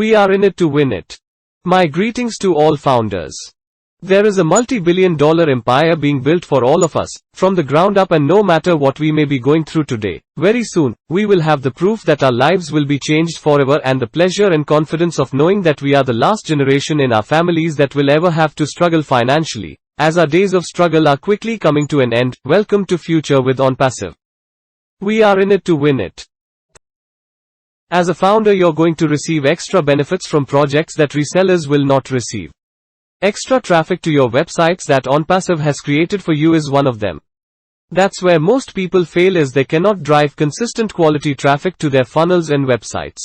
We are in it to win it. My greetings to all founders. There is a multi-billion-dollar empire being built for all of us, from the ground up, and no matter what we may be going through today, very soon, we will have the proof that our lives will be changed forever, and the pleasure and confidence of knowing that we are the last generation in our families that will ever have to struggle financially, as our days of struggle are quickly coming to an end. Welcome to Future with OnPassive. We are in it to win it. As a founder, you're going to receive extra benefits from projects that resellers will not receive. Extra traffic to your websites that OnPassive has created for you is one of them. That's where most people fail, is they cannot drive consistent quality traffic to their funnels and websites.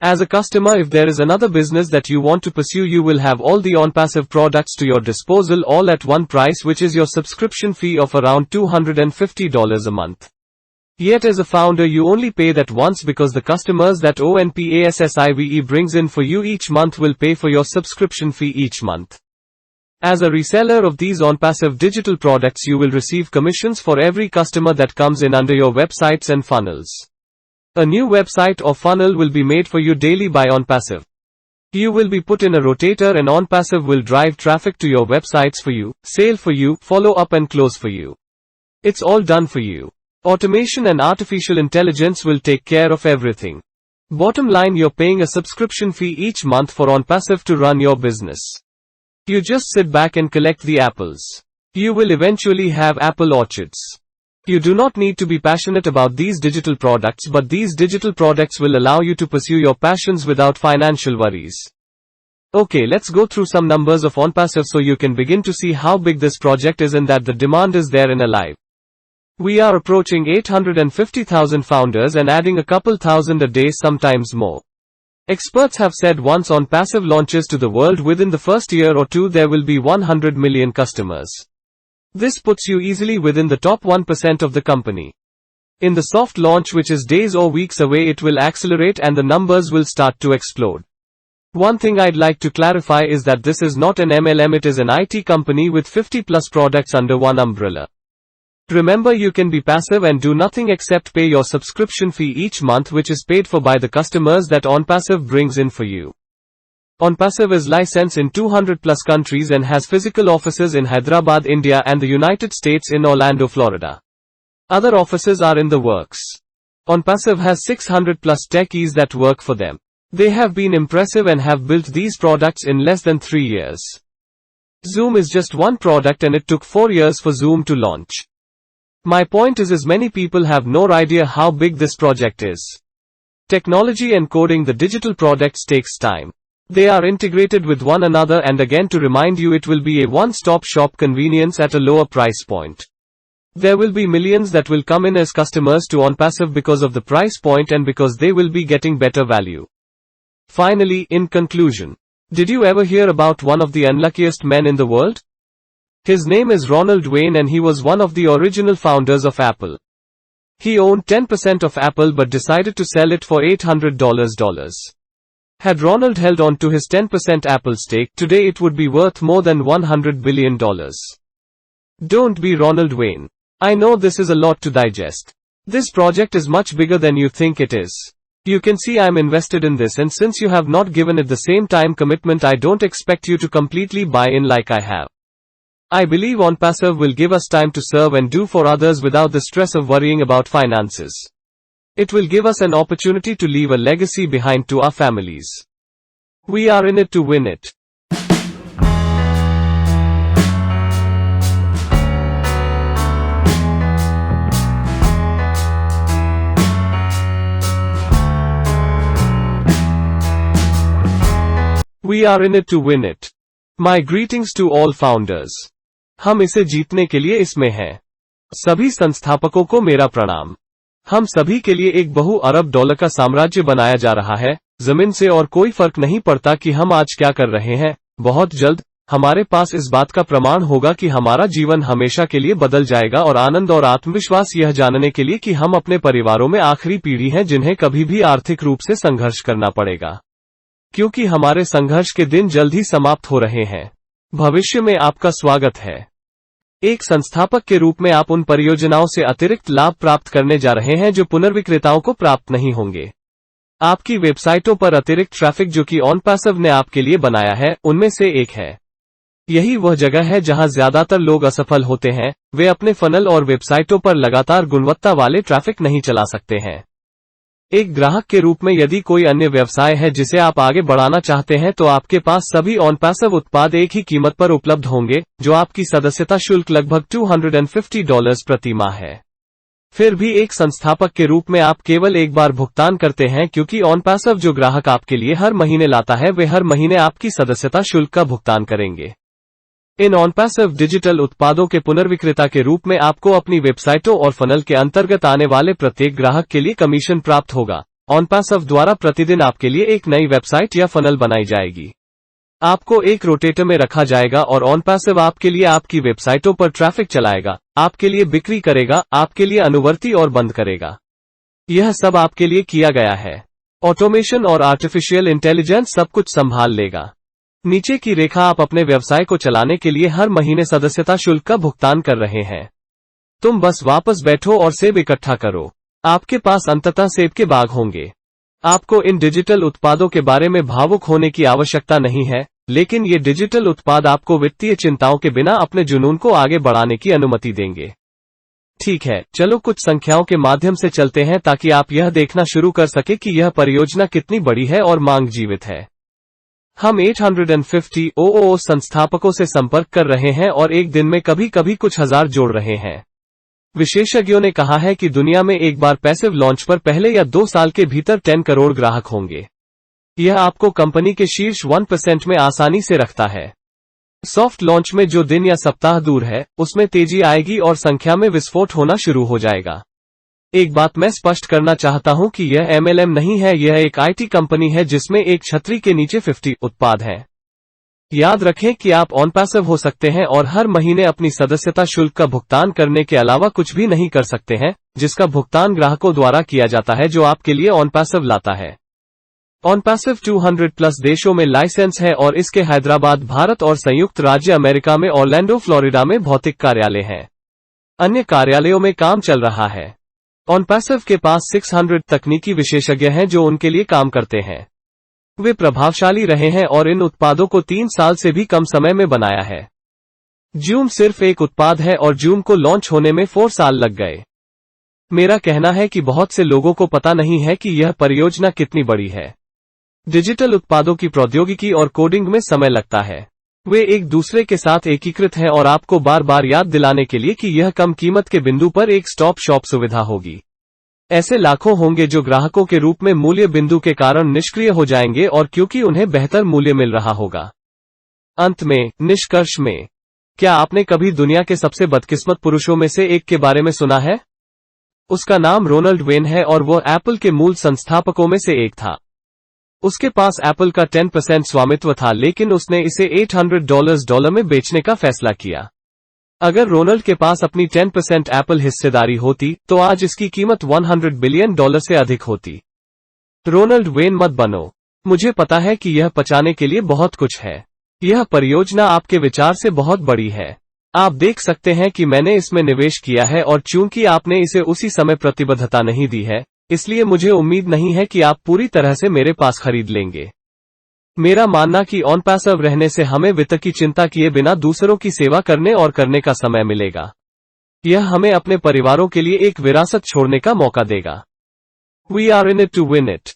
As a customer, if there is another business that you want to pursue, you will have all the OnPassive products to your disposal, all at one price, which is your subscription fee of around $250 a month. Yet as a founder, you only pay that once, because the customers that OnPassive brings in for you each month will pay for your subscription fee each month. As a reseller of these OnPassive digital products, you will receive commissions for every customer that comes in under your websites and funnels. A new website or funnel will be made for you daily by OnPassive. You will be put in a rotator, and OnPassive will drive traffic to your websites for you, sale for you, follow up and close for you. It's all done for you. Automation and artificial intelligence will take care of everything. Bottom line, you're paying a subscription fee each month for OnPassive to run your business. You just sit back and collect the apples. You will eventually have apple orchards. You do not need to be passionate about these digital products, but these digital products will allow you to pursue your passions without financial worries. Okay, let's go through some numbers of OnPassive so you can begin to see how big this project is and that the demand is there and alive. We are approaching 850,000 founders and adding a couple thousand a day, sometimes more. Experts have said once OnPassive launches to the world, within the first year or two there will be 100 million customers. This puts you easily within the top 1% of the company. In the soft launch, which is days or weeks away, it will accelerate and the numbers will start to explode. One thing I'd like to clarify is that this is not an MLM, it is an IT company with 50 plus products under one umbrella. Remember, you can be passive and do nothing except pay your subscription fee each month, which is paid for by the customers that OnPassive brings in for you. OnPassive is licensed in 200 plus countries and has physical offices in Hyderabad, India, and the United States in Orlando, Florida. Other offices are in the works. OnPassive has 600 plus techies that work for them. They have been impressive and have built these products in less than 3 years. Zoom is just one product and it took 4 years for Zoom to launch. My point is many people have no idea how big this project is. Technology and coding the digital products takes time. They are integrated with one another, and again to remind you, it will be a one-stop shop convenience at a lower price point. There will be millions that will come in as customers to OnPassive because of the price point and because they will be getting better value. Finally, in conclusion, did you ever hear about one of the unluckiest men in the world? His name is Ronald Wayne, and he was one of the original founders of Apple. He owned 10% of Apple but decided to sell it for $800. Had Ronald held on to his 10% Apple stake, today it would be worth more than $100 billion. Don't be Ronald Wayne. I know this is a lot to digest. This project is much bigger than you think it is. You can see I'm invested in this, and since you have not given it the same time commitment, I don't expect you to completely buy in like I have. I believe OnPassive will give us time to serve and do for others without the stress of worrying about finances. It will give us an opportunity to leave a legacy behind to our families. We are in it to win it. We are in it to win it. My greetings to all founders. हम इसे जीतने के लिए इसमें हैं। सभी संस्थापकों को मेरा प्रणाम। हम सभी के लिए एक बहु अरब डॉलर का साम्राज्य बनाया जा रहा है, जमीन से, और कोई फर्क नहीं पड़ता कि हम आज क्या कर रहे हैं। बहुत जल्द हमारे पास इस बात का प्रमाण होगा कि हमारा जीवन हमेशा के लिए बदल जाएगा, और आनंद और आत्मविश्वास यह जानने के लिए कि हम अपने परिवारों में आखिरी पीढ़ी हैं जिन्हें कभी भी आर्थिक रूप से संघर्ष करना पड़ेगा, क्योंकि हमारे संघर्ष के दिन जल्द ही समाप्त हो रहे हैं। भविष्य में आपका स्वागत है। एक संस्थापक के रूप में आप उन परियोजनाओं से अतिरिक्त लाभ प्राप्त करने जा रहे हैं जो पुनर्विक्रेताओं को प्राप्त नहीं होंगे। आपकी वेबसाइटों पर अतिरिक्त ट्रैफिक जो कि OnPassive ने आपके लिए बनाया है, उनमें से एक है। यही वह जगह है जहां ज्यादातर लोग असफल होते हैं, वे अपने फनल और वेबसाइटों पर लगातार गुणवत्ता वाले ट्रैफिक नहीं चला सकते हैं। एक ग्राहक के रूप में यदि कोई अन्य व्यवसाय है जिसे आप आगे बढ़ाना चाहते हैं तो आपके पास सभी OnPassive उत्पाद एक ही कीमत पर उपलब्ध होंगे, जो आपकी सदस्यता शुल्क लगभग $250 प्रति माह है। फिर भी एक संस्थापक के रूप में आप केवल एक बार भुगतान करते हैं, क्योंकि OnPassive जो ग्राहक आपके लिए हर महीने लाता है वे हर महीने आपकी सदस्यता शुल्क का भुगतान करेंगे। इन OnPassive डिजिटल उत्पादों के पुनर्विक्रेता के रूप में आपको अपनी वेबसाइटों और फनल के अंतर्गत आने वाले प्रत्येक ग्राहक के लिए कमीशन प्राप्त होगा। OnPassive द्वारा प्रतिदिन आपके लिए एक नई वेबसाइट या फनल बनाई जाएगी। आपको एक रोटेटर में रखा जाएगा और OnPassive आपके लिए आपकी वेबसाइटों पर ट्रैफिक चलाएगा, आपके लिए बिक्री करेगा, आपके लिए अनुवर्ती और बंद करेगा। यह सब आपके लिए किया गया है। ऑटोमेशन और आर्टिफिशियल इंटेलिजेंस सब कुछ संभाल लेगा। नीचे की रेखा आप अपने व्यवसाय को चलाने के लिए हर महीने सदस्यता शुल्क का भुगतान कर रहे हैं। तुम बस वापस बैठो और सेब इकट्ठा करो। आपके पास अंततः सेब के बाग होंगे। आपको इन डिजिटल उत्पादों के बारे में भावुक होने की आवश्यकता नहीं है, लेकिन ये डिजिटल उत्पाद आपको वित्तीय चिंताओं के बिना अपने जुनून को आगे बढ़ाने की अनुमति देंगे। ठीक है, चलो कुछ संख्याओं के माध्यम से चलते हैं ताकि आप यह देखना शुरू कर सके कि यह परियोजना कितनी बड़ी है और मांग जीवित है। हम 850 OOO संस्थापकों से संपर्क कर रहे हैं और एक दिन में कभी कभी कुछ हजार जोड़ रहे हैं। विशेषज्ञों ने कहा है कि दुनिया में एक बार पैसिव लॉन्च पर पहले या 2 साल के भीतर 10 करोड़ ग्राहक होंगे। यह आपको कंपनी के शीर्ष 1% में आसानी से रखता है। सॉफ्ट लॉन्च में जो दिन या सप्ताह दूर है, उसमें तेजी आएगी और संख्या में विस्फोट होना शुरू हो जाएगा। एक बात मैं स्पष्ट करना चाहता हूं कि यह MLM नहीं है, यह एक IT कंपनी है जिसमें एक छतरी के नीचे 50 उत्पाद हैं। याद रखें कि आप OnPassive हो सकते हैं और हर महीने अपनी सदस्यता शुल्क का भुगतान करने के अलावा कुछ भी नहीं कर सकते हैं, जिसका भुगतान ग्राहकों द्वारा किया जाता है जो आपके लिए OnPassive लाता है। OnPassive 200+ देशों में लाइसेंस है और इसके हैदराबाद भारत और संयुक्त राज्य अमेरिका में ऑरलैंडो फ्लोरिडा में भौतिक कार्यालय हैं। अन्य कार्यालयों में काम चल रहा है। OnPassive के पास 600 तकनीकी विशेषज्ञ हैं जो उनके लिए काम करते हैं। वे प्रभावशाली रहे हैं और इन उत्पादों को 3 साल से भी कम समय में बनाया है। Zoom सिर्फ एक उत्पाद है और Zoom को लॉन्च होने में 4 साल लग गए। मेरा कहना है कि बहुत से लोगों को पता नहीं है कि यह परियोजना कितनी बड़ी है। डिजिटल उत्पादों की प्रौद्योगिकी और कोडिंग में समय लगता है। वे एक दूसरे के साथ एकीकृत हैं और आपको बार बार याद दिलाने के लिए कि यह कम कीमत के बिंदु पर एक स्टॉप शॉप सुविधा होगी। ऐसे लाखों होंगे जो ग्राहकों के रूप में मूल्य बिंदु के कारण निष्क्रिय हो जाएंगे और क्योंकि उन्हें बेहतर मूल्य मिल रहा होगा। अंत में, निष्कर्ष में, क्या आपने कभी दुनिया के सबसे बदकिस्मत पुरुषों में से एक के बारे में सुना है? उसका नाम रोनाल्ड वेन है और वह एप्पल के मूल संस्थापकों में से एक था। उसके पास एप्पल का 10% स्वामित्व था, लेकिन उसने इसे $800 में बेचने का फैसला किया। अगर रोनाल्ड के पास अपनी 10% एप्पल हिस्सेदारी होती, तो आज इसकी कीमत $100 बिलियन से अधिक होती। रोनाल्ड वेन मत बनो। मुझे पता है कि यह पचाने के लिए बहुत कुछ है। यह परियोजना आपके विचार से बहुत बड़ी है। आप देख सकते हैं कि मैंने इसमें निवेश किया है और चूंकि आपने इसे उसी समय प्रतिबद्धता नहीं दी है, इसलिए मुझे उम्मीद नहीं है कि आप पूरी तरह से मेरे पास खरीद लेंगे। मेरा मानना कि OnPassive रहने से हमें वित्त की चिंता किए बिना दूसरों की सेवा करने और करने का समय मिलेगा। यह हमें अपने परिवारों के लिए एक विरासत छोड़ने का मौका देगा। We are in it to win it.